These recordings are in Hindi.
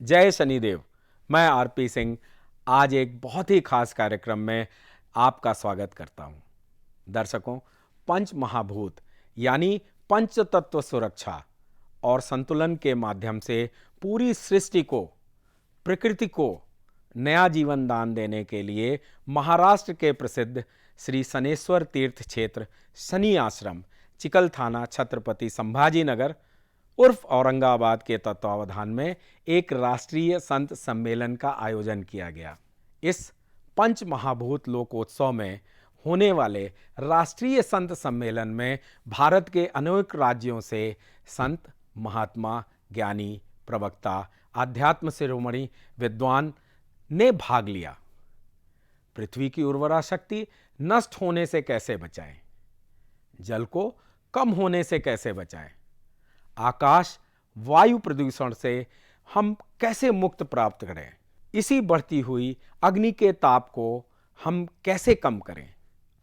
जय शनिदेव। मैं आरपी सिंह आज एक बहुत ही खास कार्यक्रम में आपका स्वागत करता हूं। दर्शकों, पंच महाभूत यानी पंच तत्व सुरक्षा और संतुलन के माध्यम से पूरी सृष्टि को, प्रकृति को नया जीवन दान देने के लिए महाराष्ट्र के प्रसिद्ध श्री शनेश्वर तीर्थ क्षेत्र शनि आश्रम चिकल थाना छत्रपति संभाजी नगर उर्फ औरंगाबाद के तत्वावधान में एक राष्ट्रीय संत सम्मेलन का आयोजन किया गया। इस पंच महाभूत लोकोत्सव में होने वाले राष्ट्रीय संत सम्मेलन में भारत के अनेक राज्यों से संत, महात्मा, ज्ञानी, प्रवक्ता, आध्यात्म शिरोमणि विद्वान ने भाग लिया। पृथ्वी की उर्वरा शक्ति नष्ट होने से कैसे बचाएं, जल को कम होने से कैसे बचाएं, आकाश वायु प्रदूषण से हम कैसे मुक्त प्राप्त करें, इसी बढ़ती हुई अग्नि के ताप को हम कैसे कम करें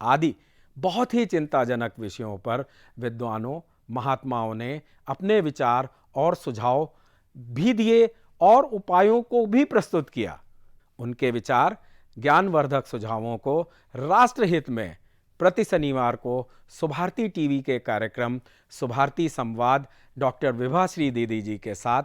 आदि बहुत ही चिंताजनक विषयों पर विद्वानों, महात्माओं ने अपने विचार और सुझाव भी दिए और उपायों को भी प्रस्तुत किया। उनके विचार, ज्ञानवर्धक सुझावों को राष्ट्रहित में प्रति शनिवार को सुभारती टीवी के कार्यक्रम सुभारती संवाद डॉक्टर विभाश्री दीदी जी के साथ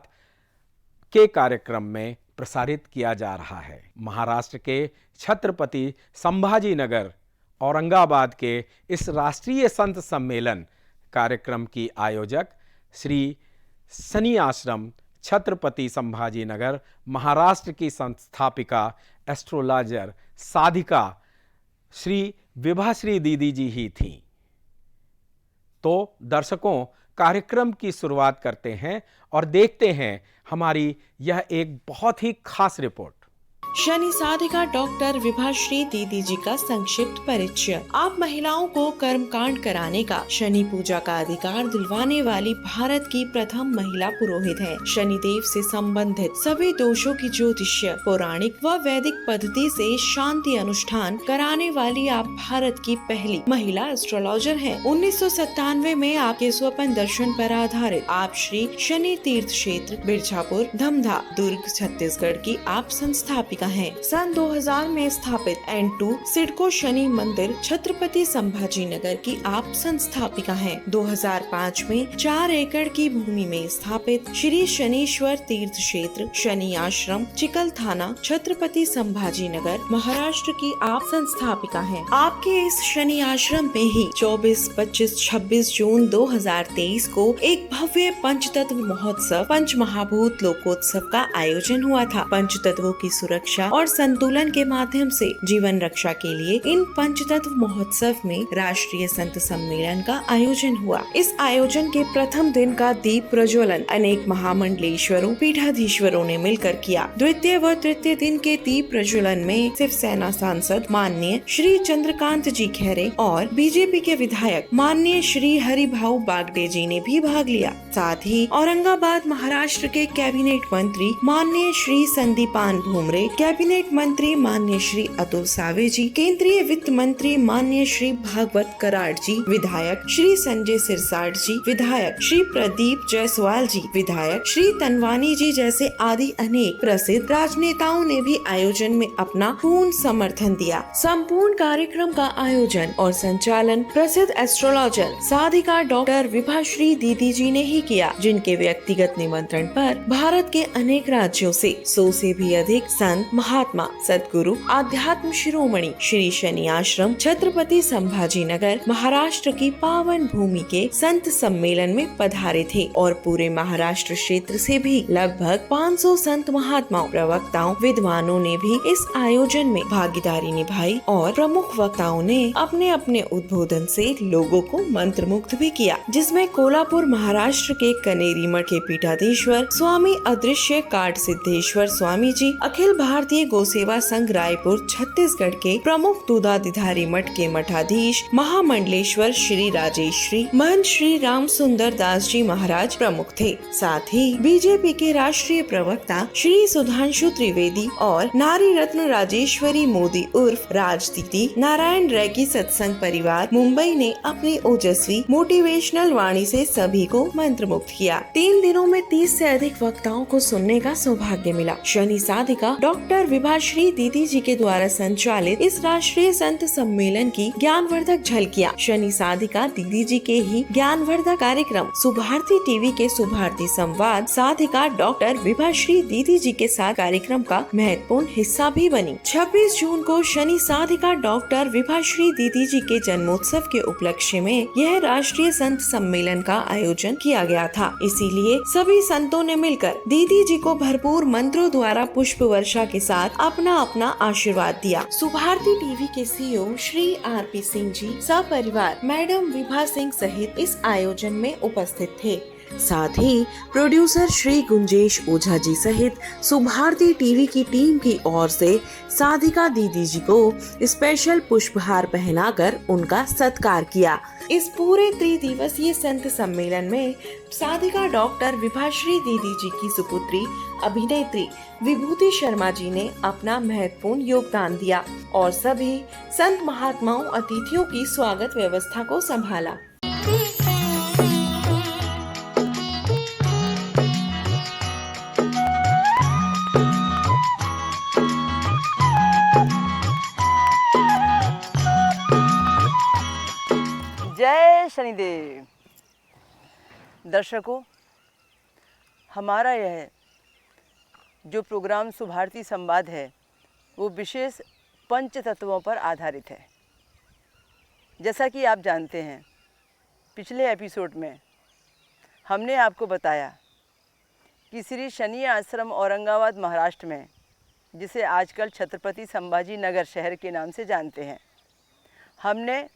के कार्यक्रम में प्रसारित किया जा रहा है। महाराष्ट्र के छत्रपति संभाजी नगर औरंगाबाद के इस राष्ट्रीय संत सम्मेलन कार्यक्रम की आयोजक श्री शनि आश्रम छत्रपति संभाजी नगर महाराष्ट्र की संस्थापिका एस्ट्रोलॉजर साधिका श्री विभाश्री दीदी जी ही थीं। तो दर्शकों, कार्यक्रम की शुरुआत करते हैं और देखते हैं हमारी यह एक बहुत ही खास रिपोर्ट। शनि साधिका डॉक्टर विभाश्री दीदी जी का संक्षिप्त परिचय। आप महिलाओं को कर्म कांड कराने का, शनि पूजा का अधिकार दिलवाने वाली भारत की प्रथम महिला पुरोहित हैं। शनि देव से संबंधित सभी दोषों की ज्योतिष्य, पौराणिक व वैदिक पद्धति से शांति अनुष्ठान कराने वाली आप भारत की पहली महिला एस्ट्रोलॉजर हैं। 1997 में आपके स्वप्न दर्शन पर आधारित आप श्री शनि तीर्थ क्षेत्र बिरजापुर, धमधा, दुर्ग, छत्तीसगढ़ की आप संस्थापिका है। सन 2000 में स्थापित N2 सिडको शनि मंदिर छत्रपति संभाजी नगर की आप संस्थापिका हैं। 2005 में 4 एकड़ की भूमि में स्थापित श्री शनीश्वर तीर्थ क्षेत्र शनि आश्रम चिकल थाना छत्रपति संभाजी नगर महाराष्ट्र की आप संस्थापिका हैं। आपके इस शनि आश्रम में ही 24, 25, 26 जून 2023 को एक भव्य पंचतत्व महोत्सव पंच महाभूत लोकोत्सव का आयोजन हुआ था। पंचतत्वों की सुरक्षा और संतुलन के माध्यम से जीवन रक्षा के लिए इन पंचतत्व महोत्सव में राष्ट्रीय संत सम्मेलन का आयोजन हुआ। इस आयोजन के प्रथम दिन का दीप प्रज्वलन अनेक महामंडलेश्वरों, पीठाधीश्वरों ने मिलकर किया। द्वितीय व तृतीय दिन के दीप प्रज्वलन में शिवसेना सांसद माननीय श्री चंद्रकांत जी खैरे और बीजेपी के विधायक माननीय श्री हरिभाऊ बागडे जी ने भी भाग लिया। साथ ही औरंगाबाद महाराष्ट्र के कैबिनेट मंत्री माननीय श्री संदीपान भुमरे, कैबिनेट मंत्री माननीय श्री अतुल सावे जी, केंद्रीय वित्त मंत्री माननीय श्री भागवत कराड़ जी, विधायक श्री संजय सिरसाट जी, विधायक श्री प्रदीप जायसवाल जी, विधायक श्री तनवानी जी जैसे आदि अनेक प्रसिद्ध राजनेताओं ने भी आयोजन में अपना पूर्ण समर्थन दिया। संपूर्ण कार्यक्रम का आयोजन और संचालन प्रसिद्ध एस्ट्रोलॉजर साधिका डॉक्टर विभाश्री दीदी जी ने ही किया, जिनके व्यक्तिगत निमंत्रण पर भारत के अनेक राज्यों से 100 से भी अधिक संत, महात्मा, सदगुरु, आध्यात्म शिरोमणि श्री शनि आश्रम छत्रपति संभाजी नगर महाराष्ट्र की पावन भूमि के संत सम्मेलन में पधारे थे और पूरे महाराष्ट्र क्षेत्र से भी लगभग 500 संत, महात्माओं, प्रवक्ताओं, विद्वानों ने भी इस आयोजन में भागीदारी निभाई और प्रमुख वक्ताओं ने अपने अपने उद्बोधन से लोगों को मंत्रमुग्ध भी किया, जिसमें कोल्हापुर महाराष्ट्र के कनेरी मठ के पीठाधीश्वर स्वामी अदृश्य काट सिद्धेश्वर स्वामी जी, अखिल भारतीय भारतीय गौ सेवा संघ रायपुर छत्तीसगढ़ के प्रमुख दूधाधिधारी मठ के मठाधीश महामंडलेश्वर श्री राजेश्री महंत श्री राम सुंदर दास जी महाराज प्रमुख थे। साथ ही बीजेपी के राष्ट्रीय प्रवक्ता श्री सुधांशु त्रिवेदी और नारी रत्न राजेश्वरी मोदी उर्फ राज दीदी नारायण रैकी सत्संग परिवार मुंबई ने अपनी ओजस्वी मोटिवेशनल वाणी से सभी को मंत्रमुग्ध किया। 3 दिनों में 30 से अधिक वक्ताओं को सुनने का सौभाग्य मिला। शनि साधिका डॉक्टर विभाश्री दीदी जी के द्वारा संचालित इस राष्ट्रीय संत सम्मेलन की ज्ञानवर्धक झलकियां शनि साधिका दीदी जी के ही ज्ञानवर्धक कार्यक्रम सुभारती टीवी के सुभारती संवाद साधिका डॉक्टर विभाश्री दीदी जी के साथ कार्यक्रम का महत्वपूर्ण हिस्सा भी बनी। 26 जून को शनि साधिका डॉक्टर विभाश्री दीदी जी के जन्मोत्सव के उपलक्ष्य में यह राष्ट्रीय संत सम्मेलन का आयोजन किया गया था। इसीलिए सभी संतों ने मिलकर दीदी जी को भरपूर मंत्रों द्वारा पुष्प वर्षा के साथ अपना अपना आशीर्वाद दिया। सुभारती टीवी के सीईओ श्री आरपी सिंह जी सपरिवार मैडम विभा सिंह सहित इस आयोजन में उपस्थित थे। साथ ही प्रोड्यूसर श्री गुंजेश ओझा जी सहित सुभारती टीवी की टीम की ओर से साधिका दीदी जी को स्पेशल पुष्पहार पहनाकर उनका सत्कार किया। इस पूरे त्रिदिवसीय संत सम्मेलन में साधिका डॉक्टर विभाश्री दीदी जी की सुपुत्री अभिनेत्री विभूति शर्मा जी ने अपना महत्वपूर्ण योगदान दिया और सभी संत महात्माओं अतिथियों की स्वागत व्यवस्था को संभाला। जय शनिदेव। दर्शकों, हमारा यह जो प्रोग्राम सुभारती संवाद है वो विशेष पंच तत्वों पर आधारित है। जैसा कि आप जानते हैं, पिछले एपिसोड में हमने आपको बताया कि श्री शनि आश्रम औरंगाबाद महाराष्ट्र में, जिसे आजकल छत्रपति संभाजी नगर शहर के नाम से जानते हैं, हमने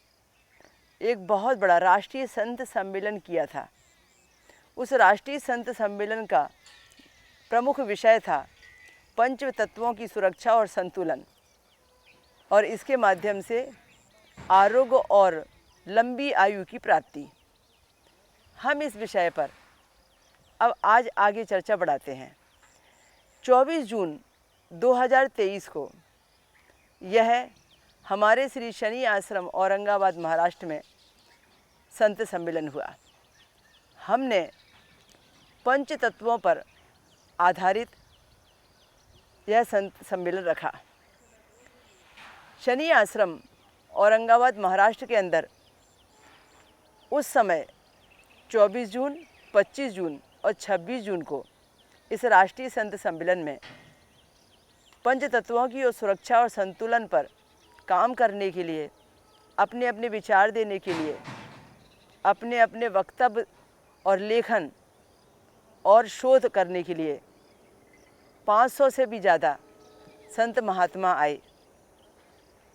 एक बहुत बड़ा राष्ट्रीय संत सम्मेलन किया था। उस राष्ट्रीय संत सम्मेलन का प्रमुख विषय था पंच तत्वों की सुरक्षा और संतुलन, और इसके माध्यम से आरोग्य और लंबी आयु की प्राप्ति। हम इस विषय पर अब आज आगे चर्चा बढ़ाते हैं। 24 जून 2023 को यह हमारे श्री शनि आश्रम औरंगाबाद महाराष्ट्र में संत सम्मेलन हुआ। हमने पंच तत्वों पर आधारित यह संत सम्मेलन रखा। शनि आश्रम औरंगाबाद महाराष्ट्र के अंदर उस समय 24 जून, 25 जून और 26 जून को इस राष्ट्रीय संत सम्मेलन में पंच तत्वों की और सुरक्षा और संतुलन पर काम करने के लिए, अपने अपने विचार देने के लिए, अपने अपने वक्तव्य और लेखन और शोध करने के लिए 500 से भी ज़्यादा संत महात्मा आए।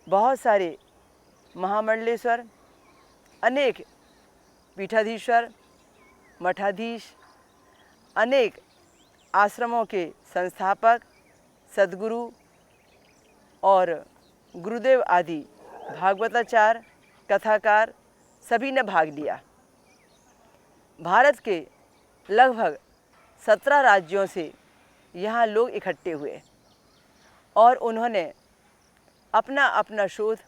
बहुत सारे महामंडलेश्वर, अनेक पीठाधीश्वर, मठाधीश, अनेक आश्रमों के संस्थापक, सद्गुरु और गुरुदेव आदि भागवताचार्य, कथाकार सभी ने भाग लिया। भारत के लगभग 17 राज्यों से यहाँ लोग इकट्ठे हुए और उन्होंने अपना अपना शोध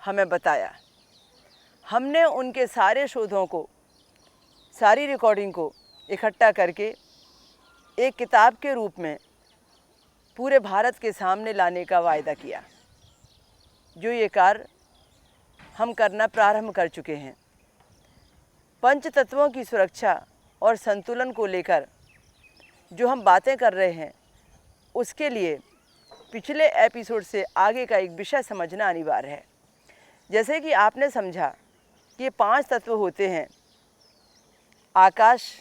हमें बताया। हमने उनके सारे शोधों को, सारी रिकॉर्डिंग को इकट्ठा करके एक किताब के रूप में पूरे भारत के सामने लाने का वायदा किया, जो ये कार्य हम करना प्रारंभ कर चुके हैं। पंच तत्वों की सुरक्षा और संतुलन को लेकर जो हम बातें कर रहे हैं, उसके लिए पिछले एपिसोड से आगे का एक विषय समझना अनिवार्य है। जैसे कि आपने समझा कि ये 5 तत्व होते हैं: आकाश,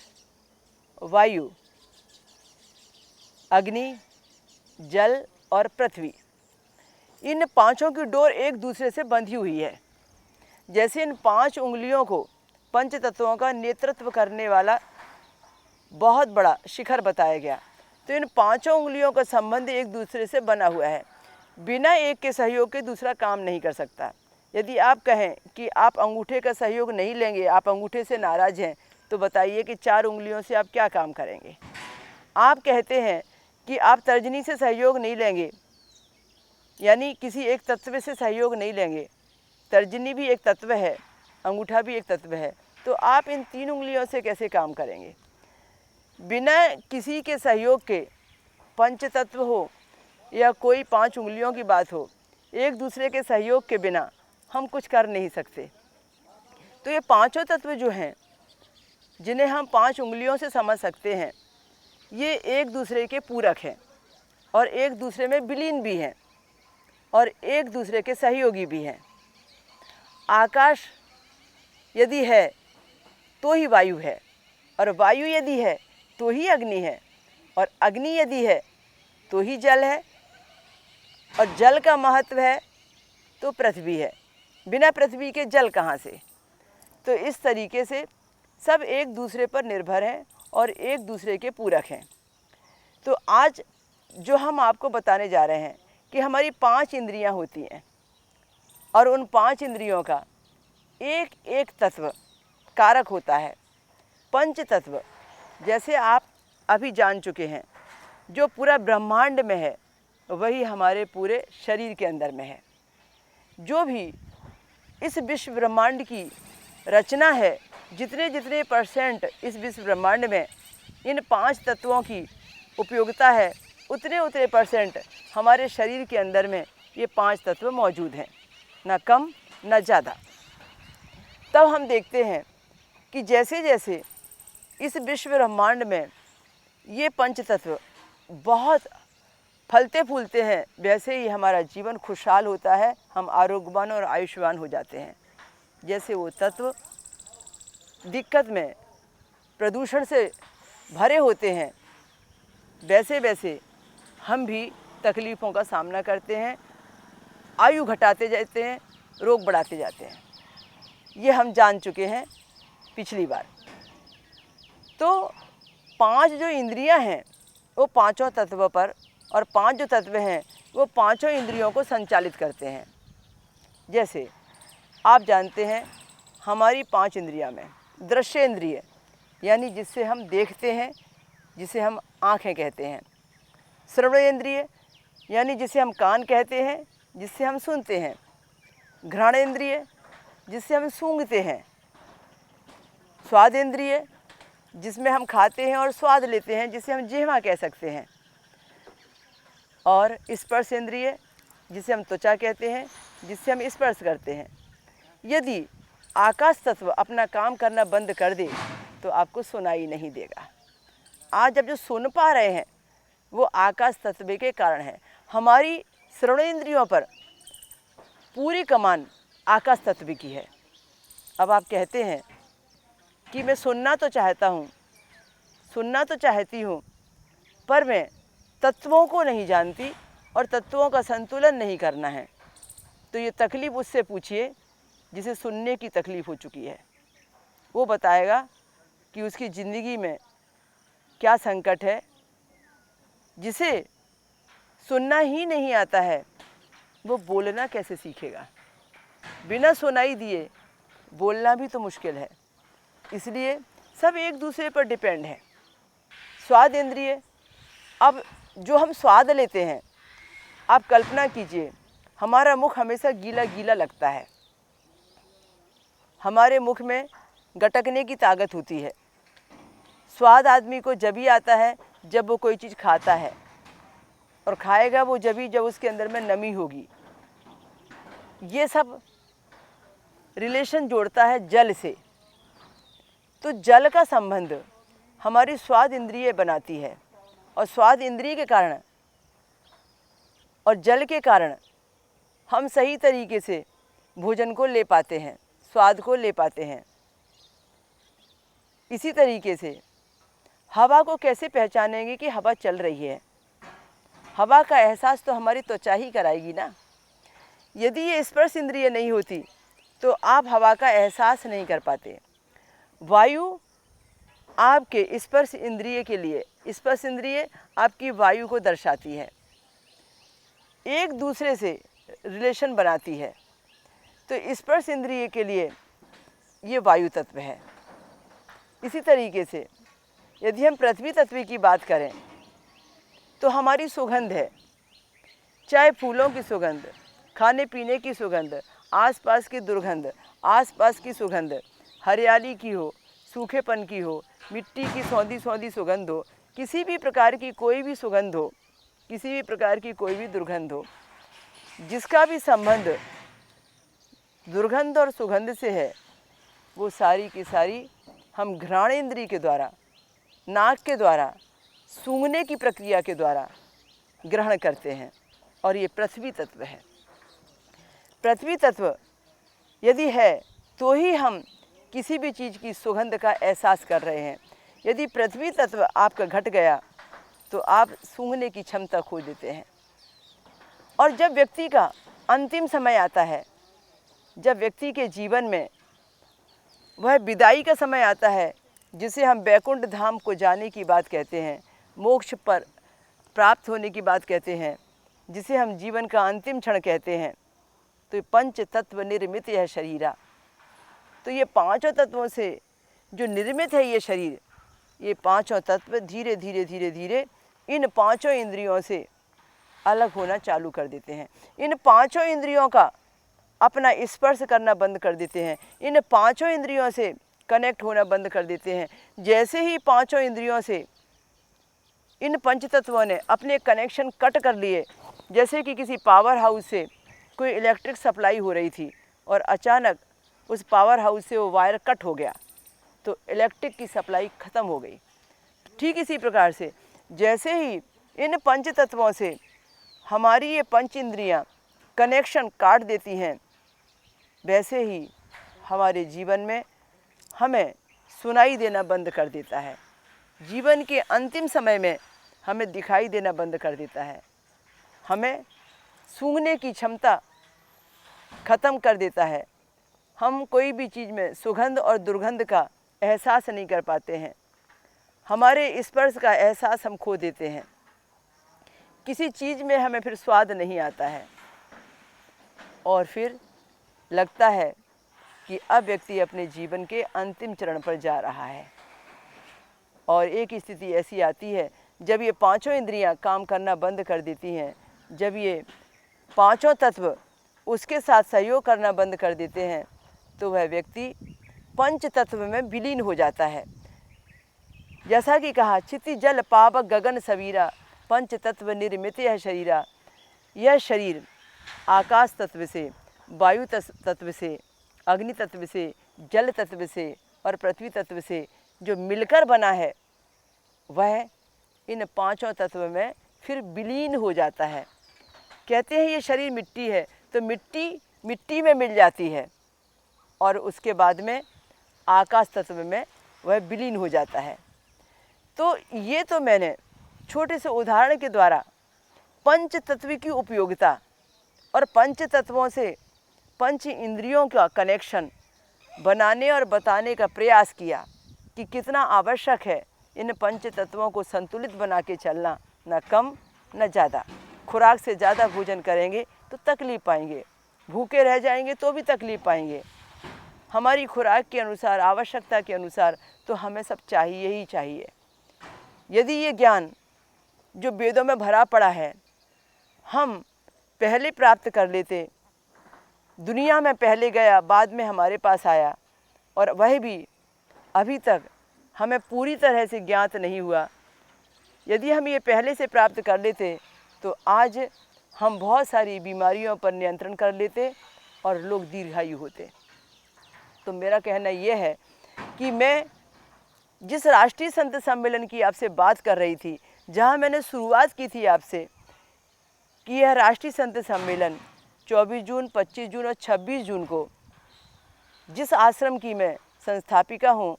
वायु, अग्नि, जल और पृथ्वी। इन पांचों की डोर एक दूसरे से बंधी हुई है। जैसे इन 5 उंगलियों को पंच तत्वों का नेतृत्व करने वाला बहुत बड़ा शिखर बताया गया, तो इन पांचों उंगलियों का संबंध एक दूसरे से बना हुआ है। बिना एक के सहयोग के दूसरा काम नहीं कर सकता। यदि आप कहें कि आप अंगूठे का सहयोग नहीं लेंगे, आप अंगूठे से नाराज़ हैं, तो बताइए कि 4 उंगलियों से आप क्या काम करेंगे। आप कहते हैं कि आप तर्जनी से सहयोग नहीं लेंगे, यानी किसी एक तत्व से सहयोग नहीं लेंगे। तर्जनी भी एक तत्व है, अंगूठा भी एक तत्व है, तो आप इन 3 उंगलियों से कैसे काम करेंगे। बिना किसी के सहयोग के पंच तत्व हो या कोई 5 उंगलियों की बात हो, एक दूसरे के सहयोग के बिना हम कुछ कर नहीं सकते। तो ये पांचों तत्व जो हैं, जिन्हें हम 5 उंगलियों से समझ सकते हैं, ये एक दूसरे के पूरक हैं और एक दूसरे में विलीन भी हैं और एक दूसरे के सहयोगी भी हैं। आकाश यदि है तो ही वायु है, और वायु यदि है तो ही अग्नि है, और अग्नि यदि है तो ही जल है, और जल का महत्व है तो पृथ्वी है। बिना पृथ्वी के जल कहाँ से। तो इस तरीके से सब एक दूसरे पर निर्भर हैं और एक दूसरे के पूरक हैं। तो आज जो हम आपको बताने जा रहे हैं कि हमारी 5 इंद्रियां होती हैं, और उन 5 इंद्रियों का एक एक तत्व कारक होता है। पंच तत्व जैसे आप अभी जान चुके हैं, जो पूरा ब्रह्मांड में है वही हमारे पूरे शरीर के अंदर में है। जो भी इस विश्व ब्रह्मांड की रचना है, जितने जितने परसेंट इस विश्व ब्रह्मांड में इन 5 तत्वों की उपयोगिता है, उतने उतने परसेंट हमारे शरीर के अंदर में ये 5 तत्व मौजूद हैं, ना कम ना ज़्यादा। तब हम देखते हैं कि जैसे जैसे इस विश्व ब्रह्मांड में ये पंच तत्व बहुत फलते फूलते हैं, वैसे ही हमारा जीवन खुशहाल होता है, हम आरोग्यवान और आयुष्मान हो जाते हैं। जैसे वो तत्व दिक्कत में प्रदूषण से भरे होते हैं, वैसे वैसे हम भी तकलीफ़ों का सामना करते हैं, आयु घटाते जाते हैं, रोग बढ़ाते जाते हैं। ये हम जान चुके हैं पिछली बार। तो 5 जो इंद्रियां हैं वो पांचों तत्वों पर, और 5 जो तत्व हैं वो पांचों इंद्रियों को संचालित करते हैं। जैसे आप जानते हैं हमारी 5 इंद्रियां में दृश्य इंद्रिय, यानी जिससे हम देखते हैं, जिसे हम आँखें कहते हैं। श्रवणेंद्रिय, यानी जिसे हम कान कहते हैं, जिससे हम सुनते हैं। घ्राणेंद्रिय, जिससे हम सूंघते हैं। स्वादेंद्रिय, जिसमें हम खाते हैं और स्वाद लेते हैं, जिसे हम जिह्वा कह सकते हैं। और स्पर्शेंद्रिय, जिसे हम त्वचा कहते हैं, जिससे हम स्पर्श करते हैं। यदि आकाश तत्व अपना काम करना बंद कर दे तो आपको सुनाई नहीं देगा। आज अब जो सुन पा रहे हैं वो आकाश तत्व के कारण है। हमारी श्रवणेंद्रियों पर पूरी कमान आकाश तत्व की है। अब आप कहते हैं कि मैं सुनना तो चाहता हूँ, सुनना तो चाहती हूँ, पर मैं तत्वों को नहीं जानती और तत्वों का संतुलन नहीं करना है। तो ये तकलीफ़ उससे पूछिए जिसे सुनने की तकलीफ़ हो चुकी है। वो बताएगा कि उसकी ज़िंदगी में क्या संकट है। जिसे सुनना ही नहीं आता है वो बोलना कैसे सीखेगा। बिना सुनाई दिए बोलना भी तो मुश्किल है। इसलिए सब एक दूसरे पर डिपेंड है। स्वाद इंद्रिय, अब जो हम स्वाद लेते हैं, आप कल्पना कीजिए हमारा मुख हमेशा गीला गीला लगता है। हमारे मुख में गटकने की ताकत होती है। स्वाद आदमी को जब ही आता है जब वो कोई चीज़ खाता है, और खाएगा वो जब उसके अंदर में नमी होगी। ये सब रिलेशन जोड़ता है जल से। तो जल का संबंध हमारी स्वाद इंद्रिय बनाती है, और स्वाद इंद्रिय के कारण और जल के कारण हम सही तरीके से भोजन को ले पाते हैं, स्वाद को ले पाते हैं। इसी तरीके से हवा को कैसे पहचानेंगे कि हवा चल रही है। हवा का एहसास तो हमारी त्वचा ही कराएगी ना। यदि ये स्पर्श इंद्रिय नहीं होती तो आप हवा का एहसास नहीं कर पाते। वायु आपके स्पर्श इंद्रिय के लिए, स्पर्श इंद्रिय आपकी वायु को दर्शाती है, एक दूसरे से रिलेशन बनाती है। तो स्पर्श इंद्रिय के लिए ये वायु तत्व है। इसी तरीके से यदि हम पृथ्वी तत्व की बात करें तो हमारी सुगंध है, चाहे फूलों की सुगंध, खाने पीने की सुगंध, आसपास की दुर्गंध, आसपास की सुगंध, हरियाली की हो, सूखेपन की हो, मिट्टी की सौंधी सौंधी सुगंध हो, किसी भी प्रकार की कोई भी सुगंध हो, किसी भी प्रकार की कोई भी दुर्गंध हो, जिसका भी संबंध दुर्गंध और सुगंध से है, वो सारी की सारी हम घ्राणेंद्रिय के द्वारा, नाक के द्वारा, सूंघने की प्रक्रिया के द्वारा ग्रहण करते हैं। और ये पृथ्वी तत्व है। पृथ्वी तत्व यदि है तो ही हम किसी भी चीज़ की सुगंध का एहसास कर रहे हैं। यदि पृथ्वी तत्व आपका घट गया तो आप सूंघने की क्षमता खो देते हैं। और जब व्यक्ति का अंतिम समय आता है, जब व्यक्ति के जीवन में वह विदाई का समय आता है, जिसे हम वैकुंठ धाम को जाने की बात कहते हैं, मोक्ष पर प्राप्त होने की बात कहते हैं, जिसे हम जीवन का अंतिम क्षण कहते हैं, तो पंच तत्व निर्मित यह शरीरा। तो ये पांचों तत्वों से जो निर्मित है ये शरीर, ये पांचों तत्व धीरे धीरे धीरे धीरे इन पांचों इंद्रियों से अलग होना चालू कर देते हैं। इन पांचों इंद्रियों का अपना स्पर्श करना बंद कर देते हैं। इन पांचों इंद्रियों से कनेक्ट होना बंद कर देते हैं। जैसे ही पांचों इंद्रियों से इन पंच तत्वों ने अपने कनेक्शन कट कर लिए, जैसे कि किसी पावर हाउस से कोई इलेक्ट्रिक सप्लाई हो रही थी और अचानक उस पावर हाउस से वो वायर कट हो गया तो इलेक्ट्रिक की सप्लाई ख़त्म हो गई। ठीक इसी प्रकार से जैसे ही इन पंच तत्वों से हमारी ये पंच इंद्रियाँ कनेक्शन काट देती हैं, वैसे ही हमारे जीवन में हमें सुनाई देना बंद कर देता है। जीवन के अंतिम समय में हमें दिखाई देना बंद कर देता है। हमें सूंघने की क्षमता ख़त्म कर देता है। हम कोई भी चीज़ में सुगंध और दुर्गंध का एहसास नहीं कर पाते हैं। हमारे स्पर्श का एहसास हम खो देते हैं। किसी चीज़ में हमें फिर स्वाद नहीं आता है और फिर लगता है कि अब व्यक्ति अपने जीवन के अंतिम चरण पर जा रहा है। और एक स्थिति ऐसी आती है जब ये पांचों इंद्रियां काम करना बंद कर देती हैं, जब ये पांचों तत्व उसके साथ सहयोग करना बंद कर देते हैं, तो वह व्यक्ति पंच तत्व में विलीन हो जाता है। जैसा कि कहा, चिति जल पावक गगन सबीरा, पंच तत्व निर्मित यह शरीरा। यह शरीर आकाश तत्व से, वायु तत्व से, अग्नि तत्व से, जल तत्व से और पृथ्वी तत्व से जो मिलकर बना है, वह इन पांचों तत्व में फिर विलीन हो जाता है। कहते हैं ये शरीर मिट्टी है, तो मिट्टी में मिल जाती है और उसके बाद में आकाश तत्व में वह विलीन हो जाता है। तो ये तो मैंने छोटे से उदाहरण के द्वारा पंच तत्व की उपयोगिता और पंच तत्वों से पंच इंद्रियों का कनेक्शन बनाने और बताने का प्रयास किया कि कितना आवश्यक है इन पंच तत्वों को संतुलित बना के चलना, न कम न ज़्यादा। खुराक से ज़्यादा भोजन करेंगे तो तकलीफ़ पाएंगे, भूखे रह जाएंगे तो भी तकलीफ़ पाएंगे। हमारी खुराक के अनुसार, आवश्यकता के अनुसार तो हमें सब चाहिए ही चाहिए। यदि ये ज्ञान जो वेदों में भरा पड़ा है हम पहले प्राप्त कर लेते, दुनिया में पहले गया बाद में हमारे पास आया और वह भी अभी तक हमें पूरी तरह से ज्ञात नहीं हुआ, यदि हम ये पहले से प्राप्त कर लेते तो आज हम बहुत सारी बीमारियों पर नियंत्रण कर लेते और लोग दीर्घायु होते। तो मेरा कहना यह है कि मैं जिस राष्ट्रीय संत सम्मेलन की आपसे बात कर रही थी, जहां मैंने शुरुआत की थी आपसे कि यह राष्ट्रीय संत सम्मेलन 24 जून, 25 जून और 26 जून को जिस आश्रम की मैं संस्थापिका हूं,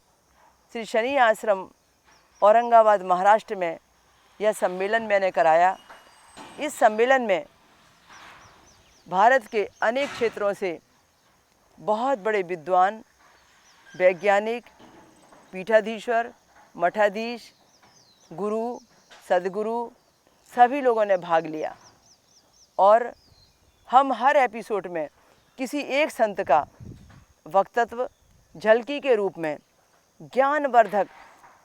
श्री शनि आश्रम औरंगाबाद महाराष्ट्र में यह सम्मेलन मैंने कराया। इस सम्मेलन में भारत के अनेक क्षेत्रों से बहुत बड़े विद्वान, वैज्ञानिक, पीठाधीश्वर, मठाधीश, गुरु, सदगुरु सभी लोगों ने भाग लिया और हम हर एपिसोड में किसी एक संत का वक्तव्य झलकी के रूप में, ज्ञानवर्धक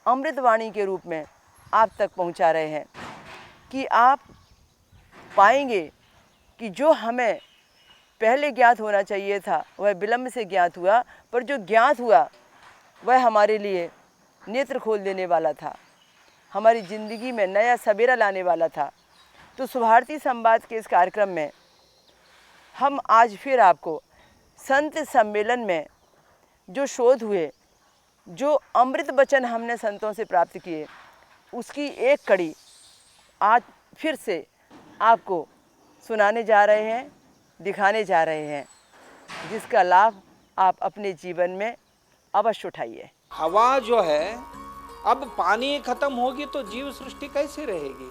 अमृतवाणी के रूप में आप तक पहुंचा रहे हैं कि आप पाएंगे कि जो हमें पहले ज्ञात होना चाहिए था वह विलम्ब से ज्ञात हुआ, पर जो ज्ञात हुआ वह हमारे लिए नेत्र खोल देने वाला था, हमारी ज़िंदगी में नया सवेरा लाने वाला था। तो सुभारती संवाद के इस कार्यक्रम में हम आज फिर आपको संत सम्मेलन में जो शोध हुए, जो अमृत वचन हमने संतों से प्राप्त किए, उसकी एक कड़ी आज फिर से आपको सुनाने जा रहे हैं, दिखाने जा रहे हैं, जिसका लाभ आप अपने जीवन में अवश्य उठाइए। हवा जो है, अब पानी खत्म होगी तो जीव सृष्टि कैसे रहेगी?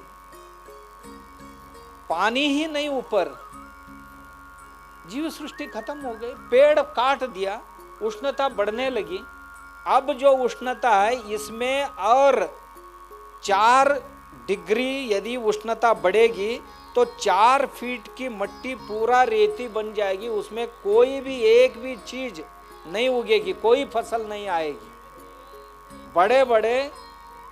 पानी ही नहीं ऊपर, जीव सृष्टि खत्म हो गई। पेड़ काट दिया, उष्णता बढ़ने लगी। अब जो उष्णता है इसमें और 4 डिग्री यदि उष्णता बढ़ेगी तो 4 फीट की मिट्टी पूरा रेती बन जाएगी, उसमें कोई भी एक भी चीज नहीं उगेगी, कोई फसल नहीं आएगी। बड़े बड़े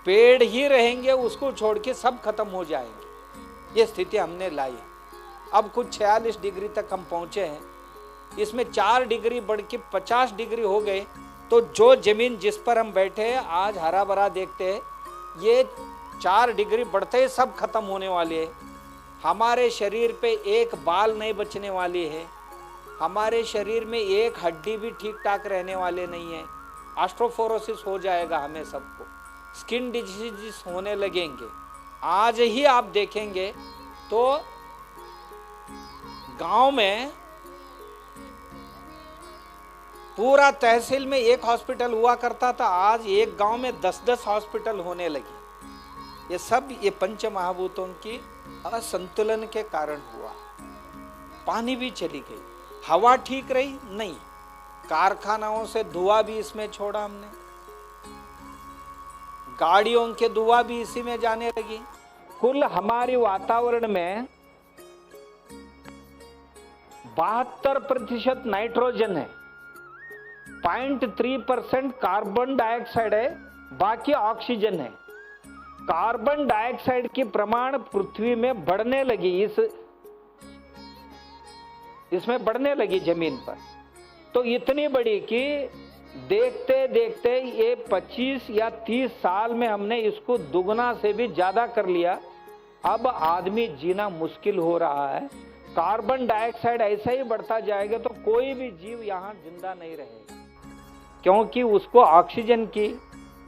पेड़ ही रहेंगे, उसको छोड़ के सब खत्म हो जाएंगे। ये स्थिति हमने लाई। अब कुछ 46 डिग्री तक हम पहुंचे हैं, इसमें 4 डिग्री बढ़ के 50 डिग्री हो गए तो जो जमीन जिस पर हम बैठे हैं आज हरा भरा देखते हैं, ये 4 डिग्री बढ़ते ही सब खत्म होने वाले है। हमारे शरीर पे एक बाल नहीं बचने वाली है, हमारे शरीर में एक हड्डी भी ठीक ठाक रहने वाले नहीं है। ऑस्टियोपोरोसिस हो जाएगा हमें सबको, स्किन डिजीज होने लगेंगे। आज ही आप देखेंगे तो गांव में पूरा तहसील में एक हॉस्पिटल हुआ करता था, आज एक गांव में 10-10 हॉस्पिटल होने लगे। ये सब ये पंच महाभूतों की असंतुलन के कारण हुआ। पानी भी चली गई, हवा ठीक रही नहीं, कारखानाओं से धुआं भी इसमें छोड़ा हमने, गाड़ियों के धुआं भी इसी में जाने लगी। कुल हमारे वातावरण में 72% नाइट्रोजन है, 0.3% कार्बन डाइऑक्साइड है, बाकी ऑक्सीजन है। कार्बन डाइऑक्साइड की प्रमाण पृथ्वी में बढ़ने लगी, इसमें बढ़ने लगी जमीन पर, तो इतनी बड़ी कि देखते देखते ये 25 या 30 साल में हमने इसको दुगना से भी ज्यादा कर लिया। अब आदमी जीना मुश्किल हो रहा है। कार्बन डाइऑक्साइड ऐसा ही बढ़ता जाएगा तो कोई भी जीव यहाँ जिंदा नहीं रहेगा, क्योंकि उसको ऑक्सीजन की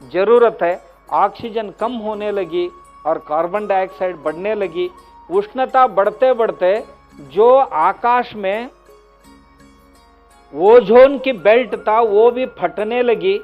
जरूरत है। ऑक्सीजन कम होने लगी और कार्बन डाइऑक्साइड बढ़ने लगी। उष्णता बढ़ते बढ़ते जो आकाश में ओजोन की बेल्ट था वो भी फटने लगी।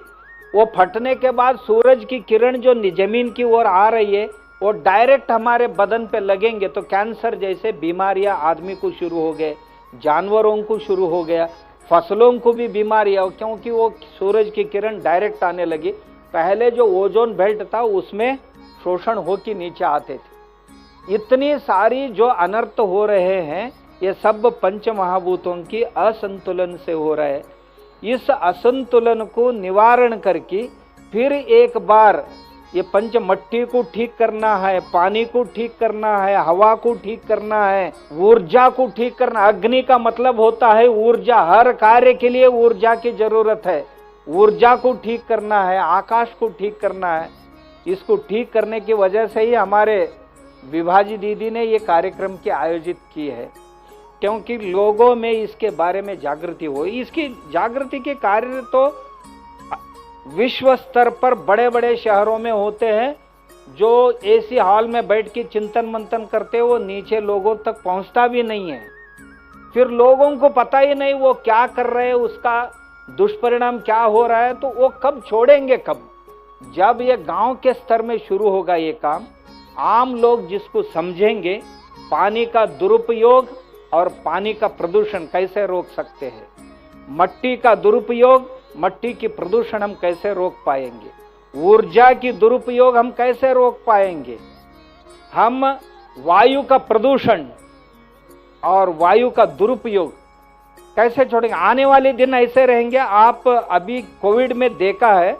वो फटने के बाद सूरज की किरण जो जमीन की ओर आ रही है वो डायरेक्ट हमारे बदन पे लगेंगे तो कैंसर जैसे बीमारियां आदमी को शुरू हो गए, जानवरों को शुरू हो गया, फसलों को भी बीमारियां, क्योंकि वो सूरज की किरण डायरेक्ट आने लगी। पहले जो ओजोन बेल्ट था उसमें शोषण होकर नीचे आते थे। इतनी सारी जो अनर्थ हो रहे हैं ये सब पंच महाभूतों की असंतुलन से हो रहा है। इस असंतुलन को निवारण करके फिर एक बार ये पंच मट्टी को ठीक करना है, पानी को ठीक करना है, हवा को ठीक करना है, ऊर्जा को ठीक करना। अग्नि का मतलब होता है ऊर्जा, हर कार्य के लिए ऊर्जा की जरूरत है। ऊर्जा को ठीक करना है, आकाश को ठीक करना है। इसको ठीक करने की वजह से ही हमारे विभाजी दीदी ने ये कार्यक्रम की आयोजित की है, क्योंकि लोगों में इसके बारे में जागृति हो। इसकी जागृति के कार्य तो विश्व स्तर पर बड़े बड़े शहरों में होते हैं। जो एसी हॉल में बैठ के चिंतन मंथन करते हैं वो नीचे लोगों तक पहुंचता भी नहीं है। फिर लोगों को पता ही नहीं वो क्या कर रहे हैं, उसका दुष्परिणाम क्या हो रहा है, तो वो कब छोड़ेंगे कब? जब ये गांव के स्तर में शुरू होगा ये काम, आम लोग जिसको समझेंगे, पानी का दुरुपयोग और पानी का प्रदूषण कैसे रोक सकते हैं, मट्टी का दुरुपयोग, मट्टी की प्रदूषण हम कैसे रोक पाएंगे, ऊर्जा की दुरुपयोग हम कैसे रोक पाएंगे? हम वायु का प्रदूषण और वायु का दुरुपयोग कैसे छोड़ेंगे? आने वाले दिन ऐसे रहेंगे। आप अभी कोविड में देखा है,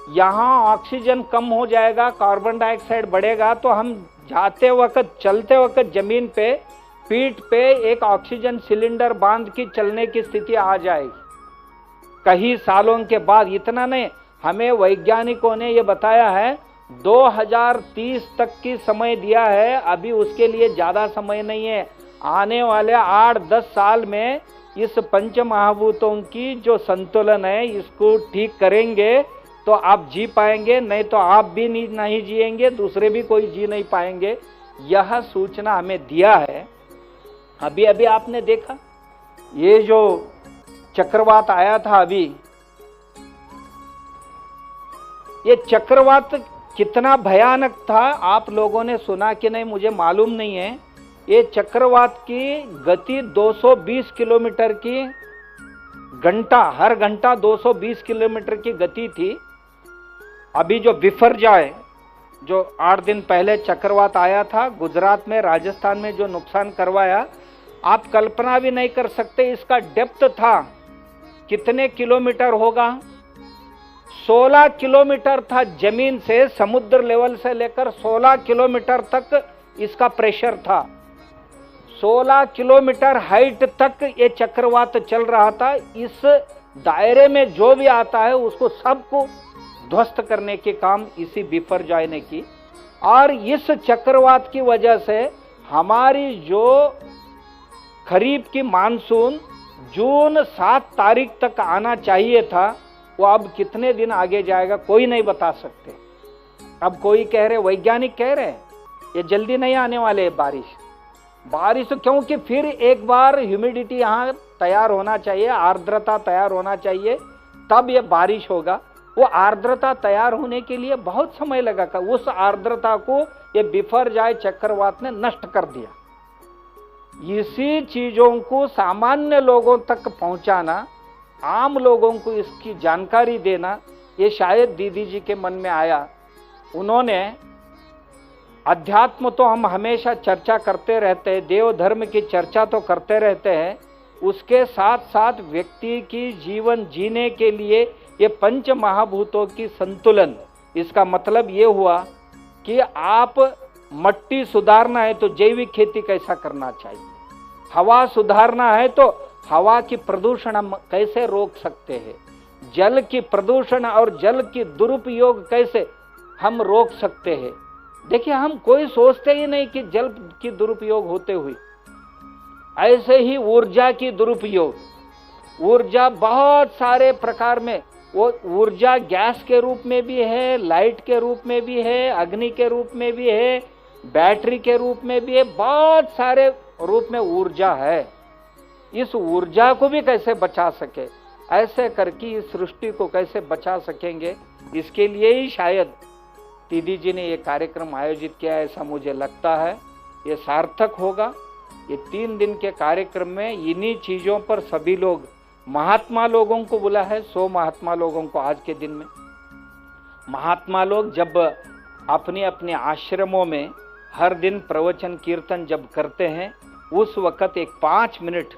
यहाँ ऑक्सीजन कम हो जाएगा, कार्बन डाइऑक्साइड बढ़ेगा, तो हम जाते वक्त, चलते वक्त जमीन पे पीठ पे एक ऑक्सीजन सिलेंडर बांध के चलने की स्थिति आ जाएगी कई सालों के बाद। इतना नहीं, हमें वैज्ञानिकों ने ये बताया है 2030 तक की समय दिया है, अभी उसके लिए ज्यादा समय नहीं है। आने वाले 8-10 साल में इस पंच महाभूतों की जो संतुलन है इसको ठीक करेंगे तो आप जी पाएंगे, नहीं तो आप भी नहीं जिएंगे, दूसरे भी कोई जी नहीं पाएंगे। यह सूचना हमें दिया है। अभी अभी आपने देखा ये जो चक्रवात आया था, अभी ये चक्रवात कितना भयानक था आप लोगों ने सुना कि नहीं मुझे मालूम नहीं है। ये चक्रवात की गति 220 किलोमीटर की घंटा, हर घंटा 220 किलोमीटर की गति थी। अभी जो बिफरजाय, जो 8 दिन पहले चक्रवात आया था गुजरात में, राजस्थान में, जो नुकसान करवाया, आप कल्पना भी नहीं कर सकते। इसका डेप्थ था कितने किलोमीटर होगा? 16 किलोमीटर था जमीन से, समुद्र लेवल से लेकर 16 किलोमीटर तक इसका प्रेशर था। 16 किलोमीटर हाइट तक ये चक्रवात चल रहा था। इस दायरे में जो भी आता है उसको सबको ध्वस्त करने के काम इसी बिफरजाय ने की। और इस चक्रवात की वजह से हमारी जो खरीफ की मानसून जून 7 तारीख तक आना चाहिए था, वो अब कितने दिन आगे जाएगा कोई नहीं बता सकते। अब कोई कह रहे, वैज्ञानिक कह रहे हैं ये जल्दी नहीं आने वाले बारिश, क्योंकि फिर एक बार ह्यूमिडिटी यहाँ तैयार होना चाहिए, आर्द्रता तैयार होना चाहिए, तब ये बारिश होगा। वो आर्द्रता तैयार होने के लिए बहुत समय लगा। उस आर्द्रता को ये बिफरजाय चक्रवात ने नष्ट कर दिया। इसी चीजों को सामान्य लोगों तक पहुंचाना, आम लोगों को इसकी जानकारी देना, ये शायद दीदी जी के मन में आया। उन्होंने अध्यात्म तो हम हमेशा चर्चा करते रहते हैं, देव धर्म की चर्चा तो करते रहते हैं, उसके साथ साथ व्यक्ति की जीवन जीने के लिए ये पंच महाभूतों की संतुलन। इसका मतलब ये हुआ कि आप मट्टी सुधारना है तो जैविक खेती कैसा करना चाहिए, हवा सुधारना है तो हवा की प्रदूषण हम कैसे रोक सकते हैं, जल की प्रदूषण और जल की दुरुपयोग कैसे हम रोक सकते हैं। देखिए, हम कोई सोचते ही नहीं कि जल की दुरुपयोग होते हुए। ऐसे ही ऊर्जा की दुरुपयोग, ऊर्जा बहुत सारे प्रकार में, वो ऊर्जा गैस के रूप में भी है, लाइट के रूप में भी है, अग्नि के रूप में भी है, बैटरी के रूप में भी है, बहुत सारे रूप में ऊर्जा है। इस ऊर्जा को भी कैसे बचा सके, ऐसे करके इस सृष्टि को कैसे बचा सकेंगे, इसके लिए ही शायद दीदी जी ने ये कार्यक्रम आयोजित किया, ऐसा मुझे लगता है। ये सार्थक होगा। ये 3 दिन के कार्यक्रम में इन्हीं चीज़ों पर सभी लोग, महात्मा लोगों को बुला है, 100 महात्मा लोगों को। आज के दिन में महात्मा लोग जब अपने अपने आश्रमों में हर दिन प्रवचन कीर्तन जब करते हैं, उस वक्त एक 5 मिनट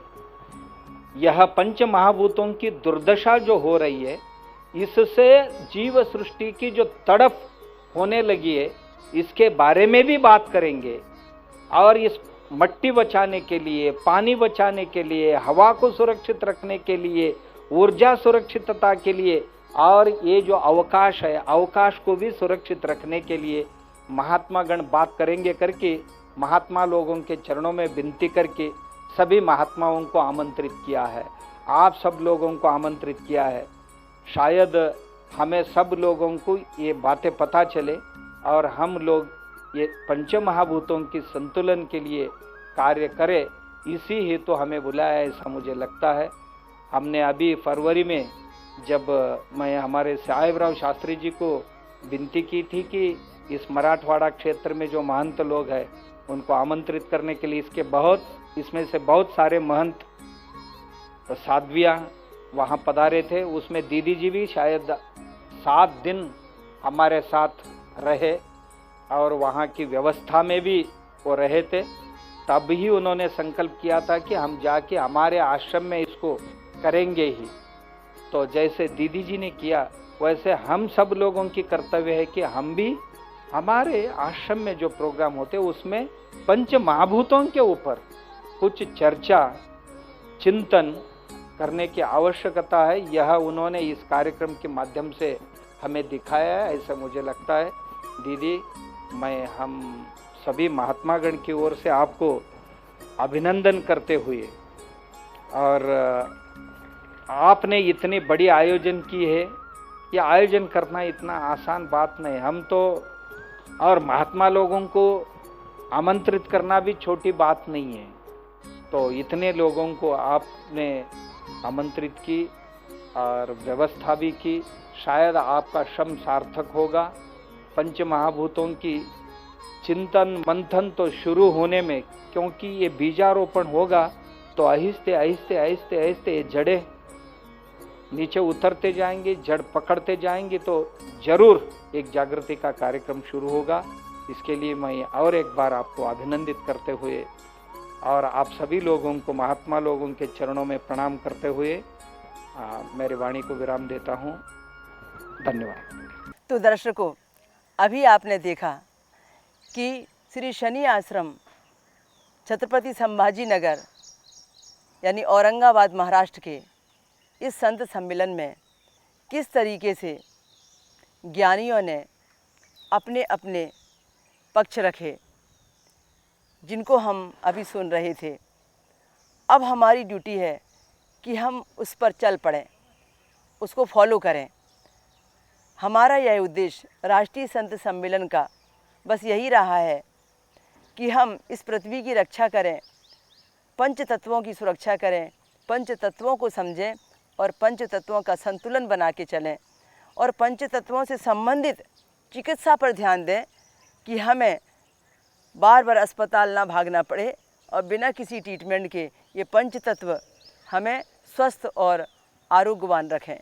यह पंच महाभूतों की दुर्दशा जो हो रही है, इससे जीव सृष्टि की जो तड़प होने लगी है, इसके बारे में भी बात करेंगे। और इस मट्टी बचाने के लिए, पानी बचाने के लिए, हवा को सुरक्षित रखने के लिए, ऊर्जा सुरक्षितता के लिए, और ये जो अवकाश है, अवकाश को भी सुरक्षित रखने के लिए महात्मा गण बात करेंगे करके महात्मा लोगों के चरणों में विनती करके सभी महात्माओं को आमंत्रित किया है। आप सब लोगों को आमंत्रित किया है। शायद हमें सब लोगों को ये बातें पता चले और हम लोग ये पंच महाभूतों की संतुलन के लिए कार्य करें, इसी हेतु हमें बुलाया है, ऐसा मुझे लगता है। हमने अभी फरवरी में जब मैं हमारे साहेबराव शास्त्री जी को विनती की थी कि इस मराठवाड़ा क्षेत्र में जो महंत लोग हैं उनको आमंत्रित करने के लिए, इसमें से बहुत सारे महंत साध्वियाँ वहाँ पधारे थे। उसमें दीदी जी भी शायद 7 दिन हमारे साथ रहे और वहाँ की व्यवस्था में भी वो रहे थे। तब ही उन्होंने संकल्प किया था कि हम जाके हमारे आश्रम में इसको करेंगे ही। तो जैसे दीदी जी ने किया वैसे हम सब लोगों की कर्तव्य है कि हम भी हमारे आश्रम में जो प्रोग्राम होते उसमें पंच महाभूतों के ऊपर कुछ चर्चा चिंतन करने की आवश्यकता है। यह उन्होंने इस कार्यक्रम के माध्यम से हमें दिखाया है, ऐसा मुझे लगता है। दीदी, मैं हम सभी महात्मागण की ओर से आपको अभिनंदन करते हुए, और आपने इतनी बड़ी आयोजन की है, यह आयोजन करना इतना आसान बात नहीं। हम तो और महात्मा लोगों को आमंत्रित करना भी छोटी बात नहीं है। तो इतने लोगों को आपने आमंत्रित की और व्यवस्था भी की, शायद आपका श्रम सार्थक होगा। पंच महाभूतों की चिंतन मंथन तो शुरू होने में, क्योंकि ये बीजारोपण होगा तो आहिस्ते आहिस्ते आहिस्ते आहिस्ते ये जड़ें नीचे उतरते जाएंगे, जड़ पकड़ते जाएंगे, तो जरूर एक जागृति का कार्यक्रम शुरू होगा। इसके लिए मैं और एक बार आपको अभिनंदित करते हुए और आप सभी लोगों को, महात्मा लोगों के चरणों में प्रणाम करते हुए मेरी वाणी को विराम देता हूँ। धन्यवाद। तो दर्शकों, अभी आपने देखा कि श्री शनि आश्रम छत्रपति संभाजी नगर यानी औरंगाबाद महाराष्ट्र के इस संत सम्मेलन में किस तरीके से ज्ञानियों ने अपने अपने पक्ष रखे, जिनको हम अभी सुन रहे थे। अब हमारी ड्यूटी है कि हम उस पर चल पड़ें, उसको फॉलो करें। हमारा यह उद्देश्य राष्ट्रीय संत सम्मेलन का बस यही रहा है कि हम इस पृथ्वी की रक्षा करें, पंच तत्वों की सुरक्षा करें, पंच तत्वों को समझें और पंच तत्वों का संतुलन बना के चलें, और पंच तत्वों से संबंधित चिकित्सा पर ध्यान दें कि हमें बार बार अस्पताल ना भागना पड़े और बिना किसी ट्रीटमेंट के ये पंच तत्व हमें स्वस्थ और आरोग्यवान रखें।